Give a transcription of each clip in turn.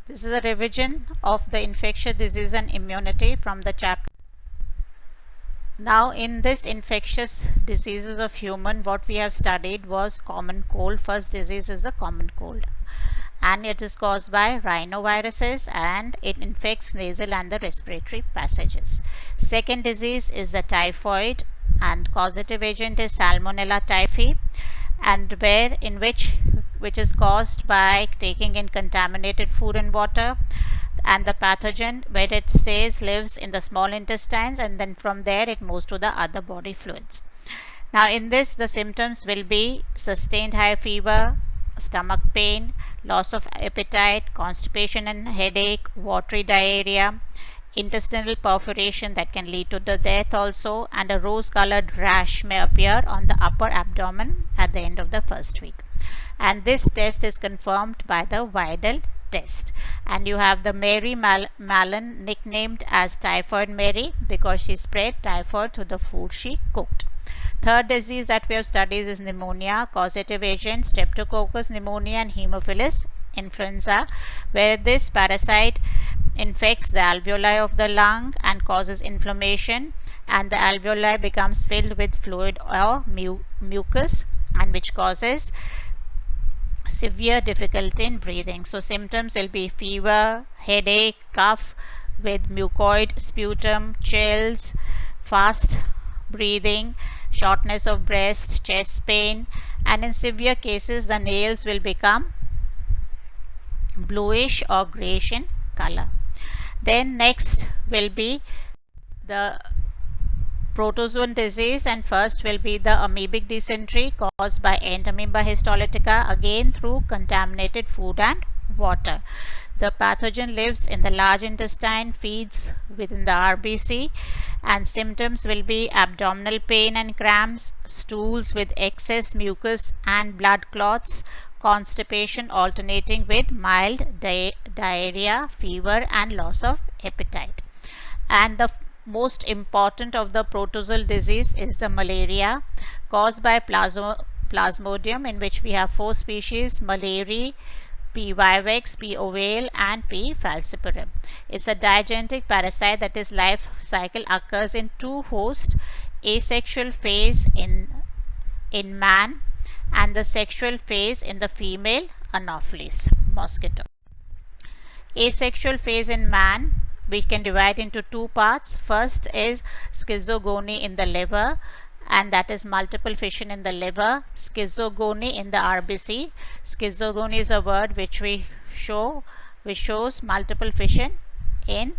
This is a revision of the infectious disease and immunity from the chapter. Now in this infectious diseases of human, what we have studied was common cold. First disease is the common cold, and it is caused by rhinoviruses and it infects nasal and the respiratory passages. Second disease is the typhoid, and causative agent is Salmonella typhi, and which is caused by taking in contaminated food and water, and the pathogen, where it stays, lives in the small intestines, and then from there it moves to the other body fluids. Now in this, the symptoms will be sustained high fever, stomach pain, loss of appetite, constipation and headache, watery diarrhea, intestinal perforation that can lead to the death also, and a rose colored rash may appear on the upper abdomen at the end of the first week. And this test is confirmed by the Widal test. And you have the Mary Mallon, nicknamed as Typhoid Mary because she spread typhoid through the food she cooked. Third disease that we have studied is pneumonia, causative agent Streptococcus pneumonia and Haemophilus influenza, where this parasite infects the alveoli of the lung and causes inflammation, and the alveoli becomes filled with fluid or mucus, and which causes severe difficulty in breathing. So symptoms will be fever, headache, cough with mucoid sputum, chills, fast breathing, shortness of breath, chest pain, and in severe cases the nails will become bluish or grayish in color. Then next will be the protozoan disease, and first will be the amoebic dysentery caused by Entamoeba histolytica, again through contaminated food and water. The pathogen lives in the large intestine, feeds within the RBC, and symptoms will be abdominal pain and cramps, stools with excess mucus and blood clots, constipation alternating with mild diarrhea, fever, and loss of appetite. And the most important of the protozoal disease is the malaria caused by Plasmodium, in which we have 4 species: Malari, P. vivax, P. ovale, and P. falciparum. It's a diagenetic parasite that its life cycle occurs in 2 hosts: asexual phase in man and the sexual phase in the female Anopheles mosquito. Asexual phase in man we can divide into 2 parts. First is schizogony in the liver, and that is multiple fission in the liver, schizogony in the RBC. Schizogony is a word which shows multiple fission in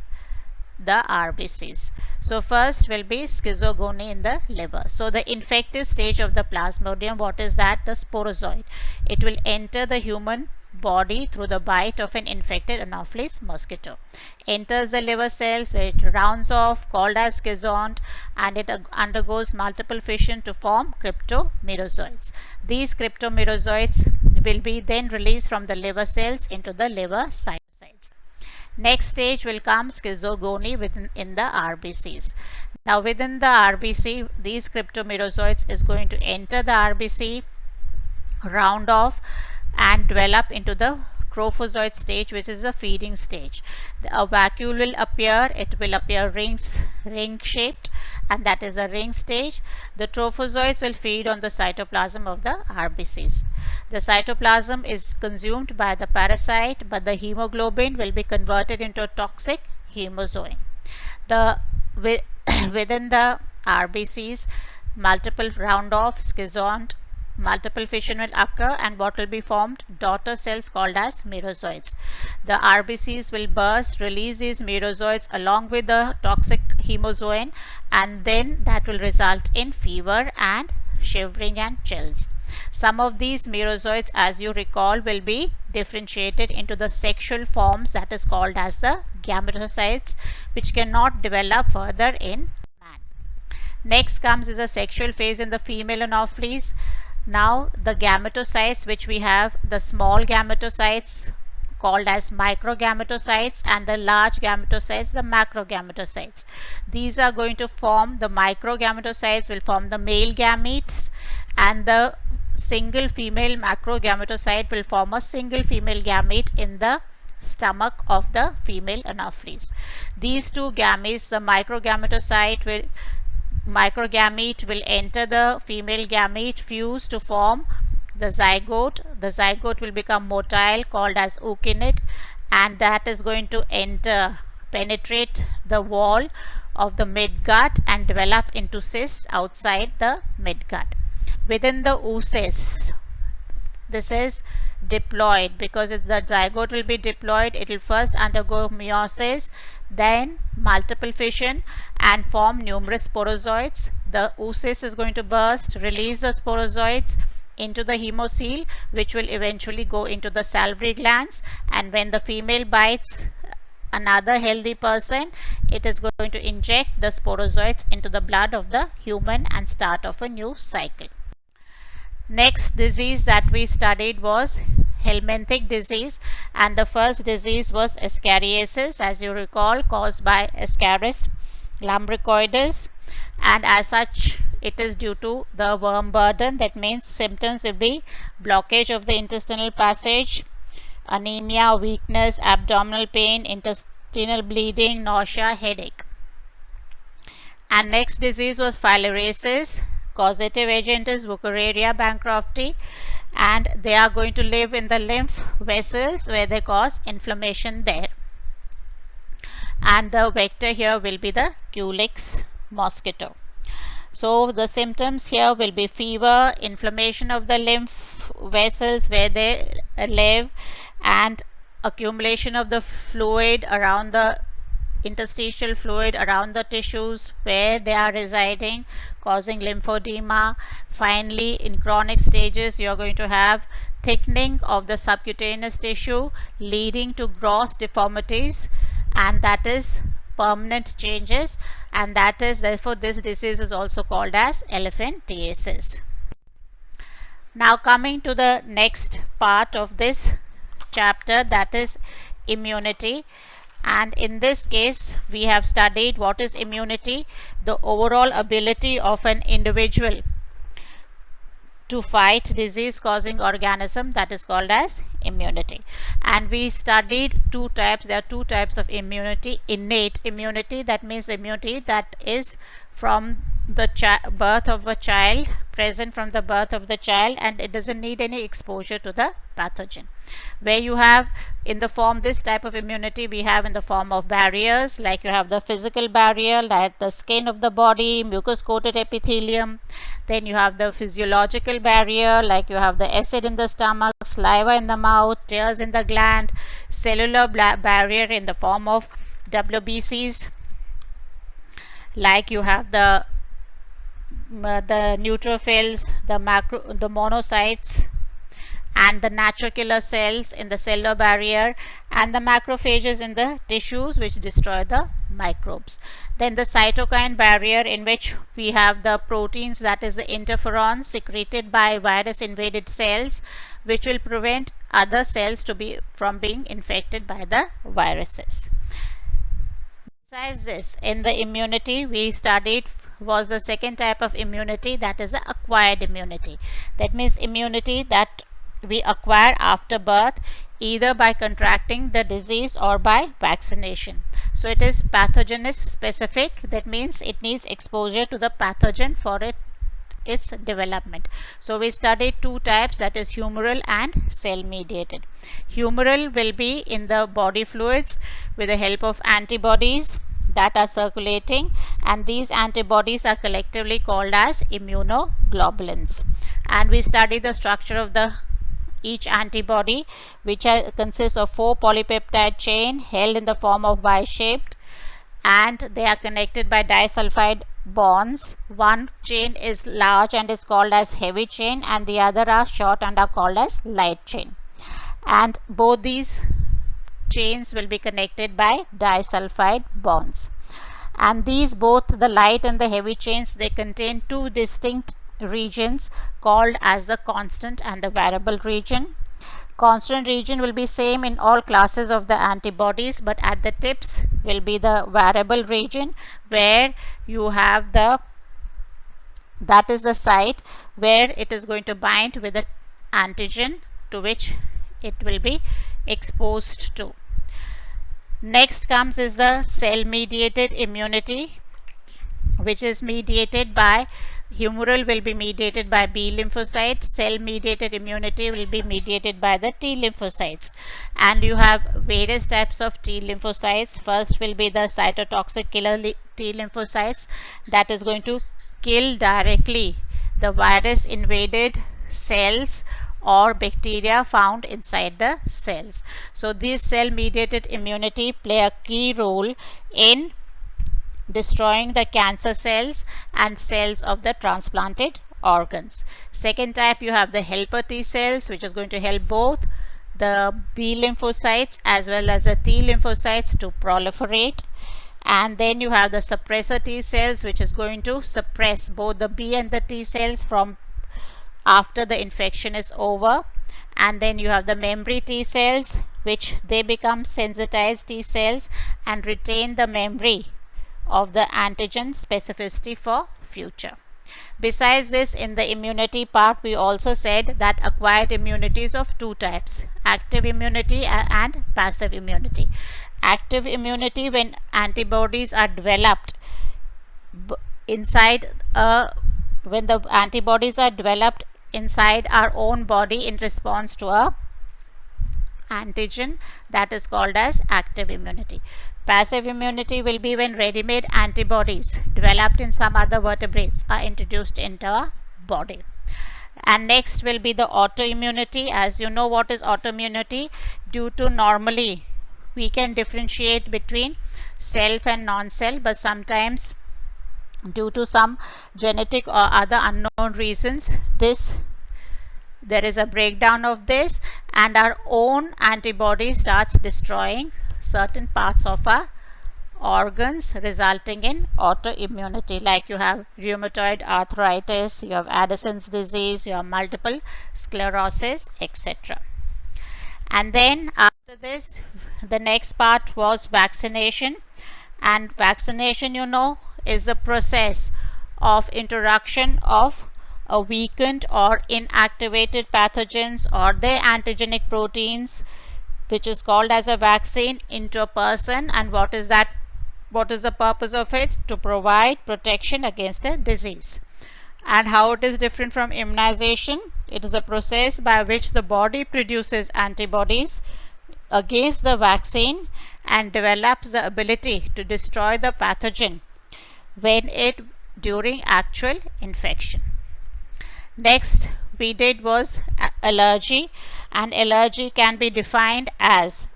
the RBCs. So first will be schizogony in the liver. So the infective stage of the Plasmodium, what is that? The sporozoid. It will enter the human body through the bite of an infected Anopheles mosquito, enters the liver cells where it rounds off, called as schizont, and it undergoes multiple fission to form cryptomerozoites. These cryptomerozoites will be then released from the liver cells into the liver cytosides. Next stage will come schizogony in the RBCs. Now within the RBC, these cryptomerozoites is going to enter the RBC, round off, and develop into the trophozoite stage, which is the feeding stage. A vacuole will appear. It will appear ring shaped, and that is a ring stage. The trophozoites will feed on the cytoplasm of the RBCs. The cytoplasm is consumed by the parasite, but the hemoglobin will be converted into a toxic hemozoin. Within the RBCs, multiple round off, schizont, multiple fission will occur, and what will be formed? Daughter cells called as merozoites. The RBCs will burst, release these merozoites along with the toxic hemozoin, and then that will result in fever and shivering and chills. Some of these merozoites, as you recall, will be differentiated into the sexual forms, that is called as the gametocytes, which cannot develop further in man. Next comes is the sexual phase in the female Anopheles. Now the gametocytes, which we have the small gametocytes called as microgametocytes, and the large gametocytes, the macrogametocytes. These are going to form, the microgametocytes will form the male gametes, and the single female macrogametocyte will form a single female gamete in the stomach of the female Anopheles. These two gametes, the microgamete will enter the female gamete, fuse to form the zygote. The zygote will become motile, called as ookinete, and that is going to penetrate the wall of the midgut and develop into cysts outside the midgut. Within the oocyst, this is diploid, because the zygote will be diploid. It will first undergo meiosis, then multiple fission and form numerous sporozoids. The oocyst is going to burst, release the sporozoids into the hemocoel, which will eventually go into the salivary glands, and when the female bites another healthy person, it is going to inject the sporozoids into the blood of the human and start off a new cycle. Next disease that we studied was helminthic disease, and the first disease was Ascariasis, as you recall, caused by Ascaris lumbricoides, and as such it is due to the worm burden. That means symptoms will be blockage of the intestinal passage, anemia, weakness, abdominal pain, intestinal bleeding, nausea, headache. And next disease was filariasis. Causative agent is Wuchereria bancrofti, and they are going to live in the lymph vessels where they cause inflammation there. And the vector here will be the Culex mosquito. So the symptoms here will be fever, inflammation of the lymph vessels where they live, and accumulation of the fluid around the interstitial fluid around the tissues where they are residing, causing lymphedema. Finally, in chronic stages, you are going to have thickening of the subcutaneous tissue, leading to gross deformities, and that is permanent changes, and that is therefore this disease is also called as elephantiasis. Now coming to the next part of this chapter, that is immunity. And in this case, we have studied what is immunity, the overall ability of an individual to fight disease causing organism, that is called as immunity. And we studied two types. There are two types of immunity: innate immunity, that means immunity that is from the birth of a child, present from the birth of the child, and it doesn't need any exposure to the pathogen. Where you have in the form, this type of immunity we have in the form of barriers, like you have the physical barrier, like the skin of the body, mucus coated epithelium. Then you have the physiological barrier, like you have the acid in the stomach, saliva in the mouth, tears in the gland. Cellular barrier in the form of WBCs, like you have the neutrophils, the monocytes, and the natural killer cells in the cellular barrier, and the macrophages in the tissues which destroy the microbes. Then the cytokine barrier, in which we have the proteins, that is the interferons secreted by virus invaded cells, which will prevent other cells from being infected by the viruses. Besides this, in the immunity we studied was the second type of immunity, that is the acquired immunity. That means immunity that we acquire after birth, either by contracting the disease or by vaccination. So it is pathogen specific, that means it needs exposure to the pathogen for its development. So we studied two types, that is humoral and cell mediated. Humoral will be in the body fluids with the help of antibodies that are circulating, and these antibodies are collectively called as immunoglobulins. And we studied the structure of each antibody, which consists of 4 polypeptide chain held in the form of Y-shaped, and they are connected by disulfide bonds. One chain is large and is called as heavy chain, and the other are short and are called as light chain. And both these chains will be connected by disulfide bonds. And these, both the light and the heavy chains, they contain two distinct regions called as the constant and the variable region. Constant region will be same in all classes of the antibodies, but at the tips will be the variable region, where you have that is the site where it is going to bind with the antigen to which it will be exposed to. Next comes is the cell mediated immunity, which is mediated by humoral will be mediated by B lymphocytes, cell mediated immunity will be mediated by the T lymphocytes. And you have various types of T lymphocytes. First will be the cytotoxic killer T lymphocytes, that is going to kill directly the virus invaded cells or bacteria found inside the cells. So these cell mediated immunity play a key role in destroying the cancer cells and cells of the transplanted organs. Second type, you have the helper T cells, which is going to help both the B lymphocytes as well as the T lymphocytes to proliferate. And then you have the suppressor T cells, which is going to suppress both the B and the T cells from after the infection is over. And then you have the memory T cells, which they become sensitized T cells and retain the memory of the antigen specificity for future. Besides this, in the immunity part, we also said that acquired immunity is of two types: active immunity and passive immunity. Active immunity, when antibodies are developed inside when the antibodies are developed inside our own body in response to a antigen, that is called as active immunity. Passive immunity will be when ready-made antibodies developed in some other vertebrates are introduced into our body. And next will be the autoimmunity. As you know, what is autoimmunity? Due to normally we can differentiate between self and non-self, but sometimes due to some genetic or other unknown reasons, there is a breakdown of this, and our own antibody starts destroying certain parts of our organs, resulting in autoimmunity. Like you have rheumatoid arthritis, you have Addison's disease, you have multiple sclerosis, etc. And then after this, the next part was vaccination. And vaccination, you know, is the process of introduction of a weakened or inactivated pathogens or their antigenic proteins, which is called as a vaccine, into a person. And what is that? What is the purpose of it? To provide protection against a disease. And how it is different from immunization? It is a process by which the body produces antibodies against the vaccine and develops the ability to destroy the pathogen during actual infection. Next we did was allergy, and allergy can be defined as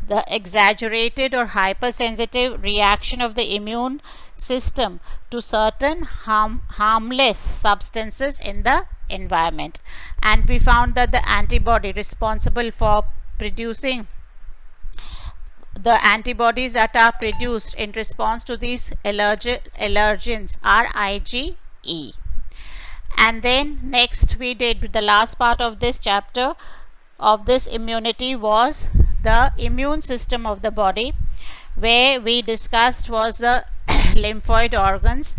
the exaggerated or hypersensitive reaction of the immune system to certain harmless substances in the environment. And we found that the antibody responsible for producing the antibodies that are produced in response to these allergens are IgE. And then next we did the last part of this chapter of this immunity was the immune system of the body, where we discussed was the lymphoid organs,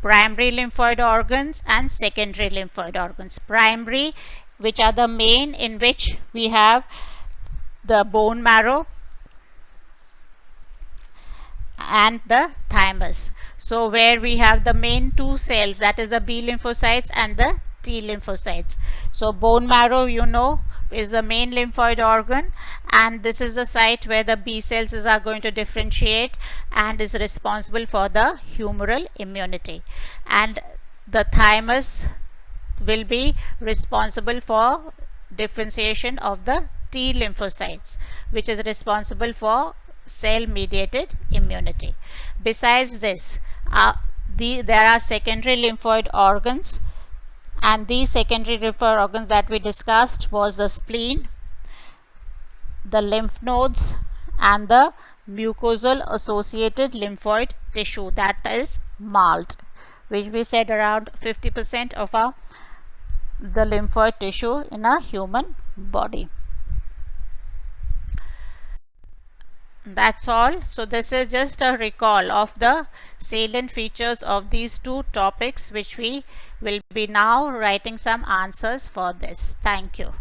primary lymphoid organs and secondary lymphoid organs. Primary, which are the main, in which we have the bone marrow and the thymus. So where we have the main two cells, that is the B lymphocytes and the T lymphocytes. So bone marrow, you know, is the main lymphoid organ, and this is the site where the B cells are going to differentiate and is responsible for the humoral immunity. And the thymus will be responsible for differentiation of the T lymphocytes, which is responsible for cell mediated immunity. Besides this, there are secondary lymphoid organs, and these secondary lymphoid organs that we discussed was the spleen, the lymph nodes and the mucosal associated lymphoid tissue, that is MALT, which we said around 50% of the lymphoid tissue in a human body. That's all. So this is just a recall of the salient features of these two topics, which we will be now writing some answers for this. Thank you.